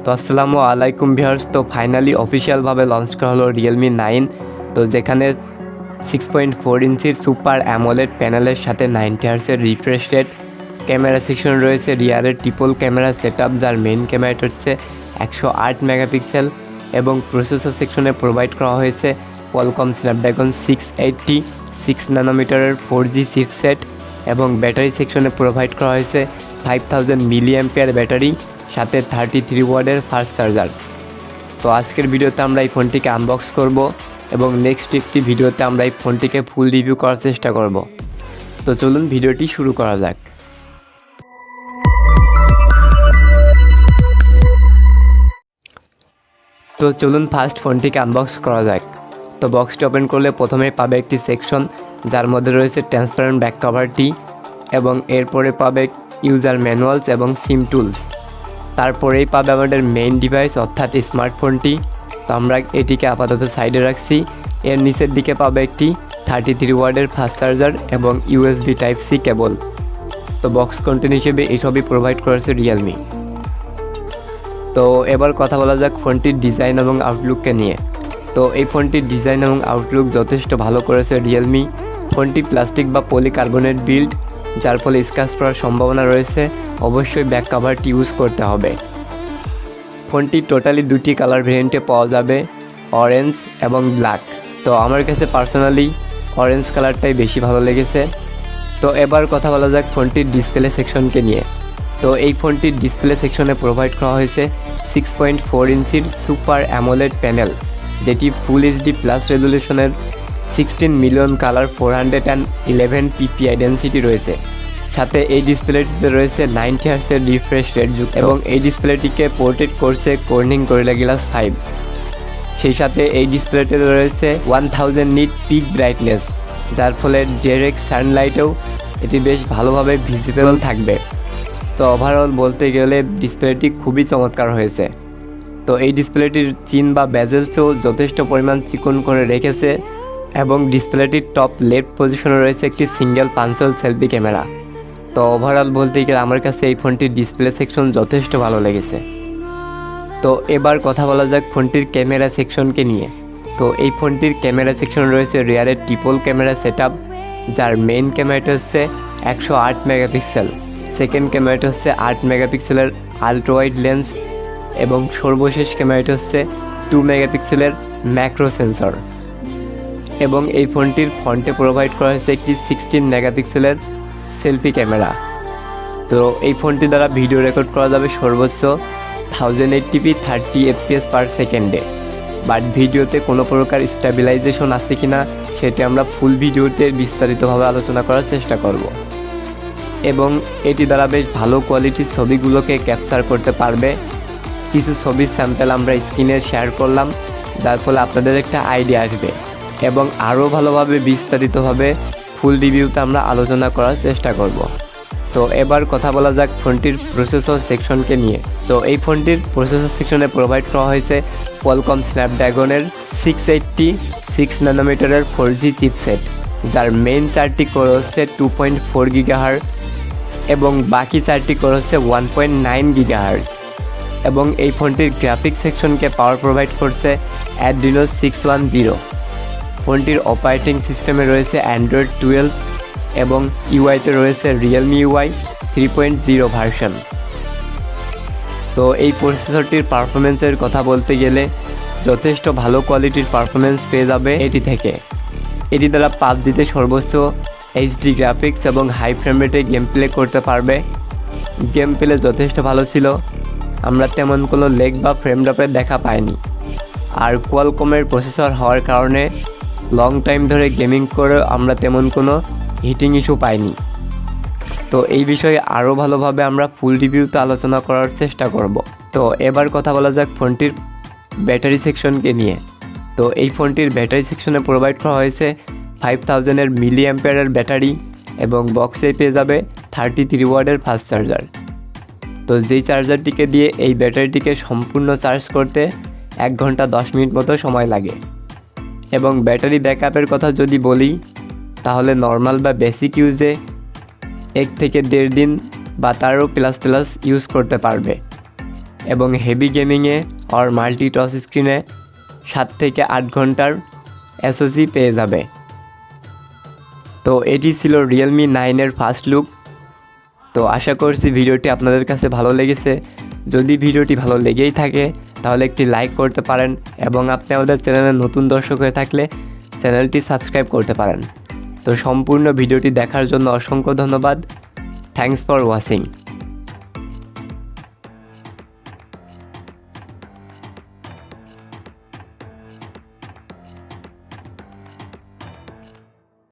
তো আসসালামু আলাইকুম ভিউয়ার্স। তো ফাইনালি অফিসিয়ালভাবে লঞ্চ করা হলো Realme 9। তো যেখানে 6.4 ইঞ্চির সুপার অ্যামোলেড প্যানেলের সাথে 90 হার্টজের রিফ্রেশ রেট, ক্যামেরা সেকশন রয়েছে রিয়ারের ট্রিপল ক্যামেরা সেটআপ, যার মেইন ক্যামেরাটা হচ্ছে 108 মেগাপিক্সেল এবং প্রসেসর সেকশনে প্রোভাইড করা হয়েছে Qualcomm Snapdragon 680 6 ন্যানোমিটারের 4G চিপসেট এবং ব্যাটারি সেকশনে প্রোভাইড করা হয়েছে 5000 মিলিঅ্যাম্পিয়ার ব্যাটারি, সাথে 33 ওয়াটের ফাস্ট চার্জার। তো আজকের ভিডিওতে আমরা এই ফোনটিকে আনবক্স করব এবং নেক্সট একটি ভিডিওতে আমরা এই ফোনটিকে ফুল রিভিউ করার চেষ্টা করব। তো চলুন ভিডিওটি শুরু করা যাক। তো চলুন ফার্স্ট ফোনটিকে আনবক্স করা যাক। তো বক্সটি ওপেন করলে প্রথমেই পাবে একটি সেকশন যার মধ্যে রয়েছে ট্রান্সপারেন্ট ব্যাক কভারটি এবং এরপরে পাবে ইউজার ম্যানুয়ালস এবং সিম টুলস। তারপরেই পাবে আমাদের মেইন ডিভাইস অর্থাৎ স্মার্টফোনটি। তো আমরা এটিকে আপাতত সাইডে রাখছি। এর নিচের দিকে পাবে একটি 33 ওয়াটের ফাস্ট চার্জার এবং USB Type-C কেবল। তো বক্স কন্টেন্ট হিসেবে এইসবই প্রোভাইড করেছে রিয়েলমি। তো এবার কথা বলা যাক ফোনটির ডিজাইন এবং আউটলুককে নিয়ে। তো এই ফোনটির ডিজাইন এবং আউটলুক যথেষ্ট ভালো করেছে রিয়েলমি। ফোনটি প্লাস্টিক বা পলিকার্বনেট বিল্ড, যার ফলে স্ক্র্যাচ পড়ার সম্ভাবনা রয়েছে। অবশ্যই ব্যাক কভারটি ইউজ করতে হবে। ফোনটি টোটালি দুটি কালার ভেরিয়েন্টে পাওয়া যাবে, অরেঞ্জ এবং ব্ল্যাক। তো আমার কাছে পার্সোনালি অরেঞ্জ কালারটাই বেশি ভালো লেগেছে। তো এবার কথা বলা যাক ফোনটির ডিসপ্লে সেকশনকে নিয়ে। তো এই ফোনটির ডিসপ্লে সেকশনে প্রোভাইড করা হয়েছে 6.4 ইঞ্চির সুপার অ্যামোলেড প্যানেল, যেটি ফুল এইচডি প্লাস রেজুলেশনের 16 মিলিয়ন কালার 411 পিপিআই ডেন্সিটি রয়েছে। সাথে এই ডিসপ্লেটিতে রয়েছে 90 হার্টজের রিফ্রেশ রেট যুক্ত এবং এই ডিসপ্লেটিকে পোর্ট্রেট করছে কর্নিং গরিলা গ্লাস 5। সেই সাথে এই ডিসপ্লেতে রয়েছে 1000 নিট পিক ব্রাইটনেস, যার ফলে ডাইরেক্ট সানলাইটেও এটি বেশ ভালোভাবে ভিজিবল থাকবে। তো ওভারঅল বলতে গেলে ডিসপ্লেটি খুবই চমৎকার হয়েছে। তো এই ডিসপ্লেটির চিন বা বেজেলসও যথেষ্ট পরিমাণ চিকন করে রেখেছে এবং ডিসপ্লেটির টপ লেফট পজিশনে রয়েছে একটি সিঙ্গেল পাঞ্চল সেলফি ক্যামেরা। তো ওভারঅল বলতে গেলে আমার কাছে এই ফোনটির ডিসপ্লে সেকশন যথেষ্ট ভালো লেগেছে। তো এবার কথা বলা যাক ফোনটির ক্যামেরা সেকশনকে নিয়ে। তো এই ফোনটির ক্যামেরা সেকশন রয়েছে রিয়ারের ট্রিপল ক্যামেরা সেটআপ, যার মেইন ক্যামেরাটা হচ্ছে 108 মেগাপিক্সেল, সেকেন্ড ক্যামেরাটা হচ্ছে 8 মেগাপিক্সেলের আলট্রা ওয়াইড লেন্স এবং সর্বশেষ ক্যামেরাটা হচ্ছে 2 মেগাপিক্সেলের ম্যাক্রো সেন্সর। এবং এই ফোনটির ফ্রন্টে প্রোভাইড করা হয়েছে একটি 16 মেগাপিক্সেলের সেলফি ক্যামেরা। তো এই ফোনটি দ্বারা ভিডিও রেকর্ড করা যাবে সর্বোচ্চ 1080p 30 fps পার সেকেন্ডে। বাট ভিডিওতে কোনো প্রকার স্টেবিলাইজেশন আছে কিনা সেটি আমরা ফুল ভিডিওতে বিস্তারিতভাবে আলোচনা করার চেষ্টা করব। এবং এটি দ্বারা বেশ ভালো কোয়ালিটির ছবিগুলোকে ক্যাপচার করতে পারবে। কিছু ছবির স্যাম্পল আমরা স্ক্রিনে শেয়ার করলাম, যার ফলে আপনাদের একটা আইডিয়া আসবে এবং আরও ভালোভাবে বিস্তারিতভাবে ফুল রিভিউতে আমরা আলোচনা করার চেষ্টা করব। তো এবার কথা বলা যাক ফোনটির প্রসেসর সেকশনকে নিয়ে। তো এই ফোনটির প্রসেসর সেকশনে প্রোভাইড করা হয়েছে Qualcomm Snapdragon 680 6 ন্যানোমিটারের 4G চিপসেট, যার মেইন 4টি কোর হচ্ছে 2.4 GHz এবং বাকি 4টি কোর হচ্ছে 1.9 GHz। এবং এই ফোনটির গ্রাফিক সেকশনকে পাওয়ার প্রোভাইড করছে Adreno 610। ফোনটির অপারেটিং সিস্টেমে রয়েছে Android 12 এবং ইউআইতে রয়েছে Realme UI 3.0 ভার্সন। তো এই প্রসেসরটির পারফরমেন্সের কথা বলতে গেলে যথেষ্ট ভালো কোয়ালিটির পারফরমেন্স পেয়ে যাবে এটি থেকে। এটি দ্বারা পাবজিতে সর্বোচ্চ এইচডি গ্রাফিক্স এবং হাই ফ্রেম রেটে গেম প্লে করতে পারবে। গেম প্লে যথেষ্ট ভালো ছিল, আমরা তেমন কোনো লেগ বা ফ্রেম ড্রপের দেখা পাইনি। আর কোয়ালকমের প্রসেসর হওয়ার কারণে লং টাইম ধরে গেমিং করে আমরা তেমন কোনো হিটিং ইস্যু পাইনি। তো এই বিষয়ে আরও ভালোভাবে আমরা ফুল রিভিউতে আলোচনা করার চেষ্টা করব। তো এবার কথা বলা যাক ফোনটির ব্যাটারি সেকশনকে নিয়ে। তো এই ফোনটির ব্যাটারি সেকশনে প্রোভাইড করা হয়েছে 5000 মিলিঅ্যাম্পিয়ারের ব্যাটারি এবং বক্সে পেয়ে যাবে 33 ওয়াটের ফাস্ট চার্জার। তো যেই চার্জারটিকে দিয়ে এই ব্যাটারিটিকে সম্পূর্ণ চার্জ করতে 1 ঘন্টা 10 মিনিট মতো সময় লাগে। এবং ব্যাটারি ব্যাকআপের কথা যদি বলি তাহলে নর্মাল বা বেসিক ইউজে 1 থেকে 1.5 দিন বা তারও প্লাস ইউজ করতে পারবে। এবং হেভি গেমিংয়ে আর মাল্টি টাচ স্ক্রিনে 7 থেকে 8 ঘন্টার এসওসি পেয়ে যাবে। তো এটি ছিল Realme 9-এর ফার্স্ট লুক। তো আশা করছি ভিডিওটি আপনাদের কাছে ভালো লেগেছে। যদি ভিডিওটি ভালো লেগেই থাকে তাহলে একটি লাইক করতে পারেন এবং আপনি আমাদের চ্যানেলে নতুন দর্শক হয়ে থাকলে চ্যানেলটি সাবস্ক্রাইব করতে পারেন। তো সম্পূর্ণ ভিডিওটি দেখার জন্য অসংখ্য ধন্যবাদ। Thanks for watching.